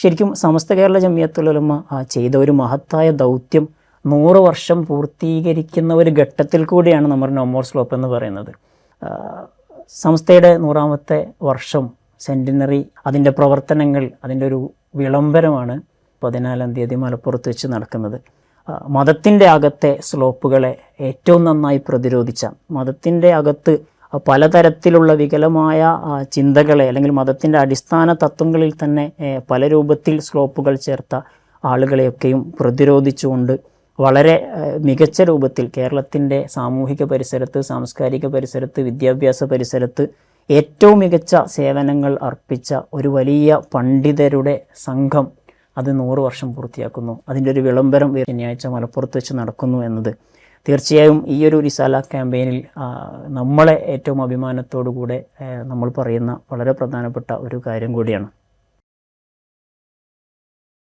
ശരിക്കും സമസ്ത കേരള ജമിയത്തുൽ ഉലമ ചെയ്ത ഒരു മഹത്തായ ദൗത്യം 100 വർഷം പൂർത്തീകരിക്കുന്ന ഒരു ഘട്ടത്തിൽ കൂടിയാണ് നമ്മുടെ നോ മോർ സ്ലോപ്പ് എന്ന് പറയുന്നത്. സംസ്ഥയുടെ 100ാമത്തെ വർഷം സെൻറ്റിനറി, അതിൻ്റെ പ്രവർത്തനങ്ങൾ, അതിൻ്റെ ഒരു വിളംബരമാണ് 14-ാം തീയതി മലപ്പുറത്ത് വെച്ച് നടക്കുന്നത്. മതത്തിൻ്റെ അകത്തെ സ്ലോപ്പുകളെ ഏറ്റവും നന്നായി പ്രതിരോധിച്ച, മതത്തിൻ്റെ അകത്ത് പലതരത്തിലുള്ള വികലമായ ചിന്തകളെ അല്ലെങ്കിൽ മതത്തിൻ്റെ അടിസ്ഥാന തത്വങ്ങളിൽ തന്നെ പല രൂപത്തിൽ സ്ലോപ്പുകൾ ചേർത്ത ആളുകളെയൊക്കെയും പ്രതിരോധിച്ചുകൊണ്ട് വളരെ മികച്ച രൂപത്തിൽ കേരളത്തിൻ്റെ സാമൂഹിക പരിസരത്ത്, സാംസ്കാരിക പരിസരത്ത്, വിദ്യാഭ്യാസ പരിസരത്ത് ഏറ്റവും മികച്ച സേവനങ്ങൾ അർപ്പിച്ച ഒരു വലിയ പണ്ഡിതരുടെ സംഘം അത് 100 വർഷം പൂർത്തിയാക്കുന്നു. അതിൻ്റെ ഒരു വിളംബരം ശനിയാഴ്ച മലപ്പുറത്ത് വെച്ച് നടക്കുന്നു എന്നത് തീർച്ചയായും ഈ ഒരു റിസാല ക്യാമ്പയിനിൽ നമ്മളെ ഏറ്റവും അഭിമാനത്തോടു കൂടെ നമ്മൾ പറയുന്ന വളരെ പ്രധാനപ്പെട്ട ഒരു കാര്യം കൂടിയാണ്.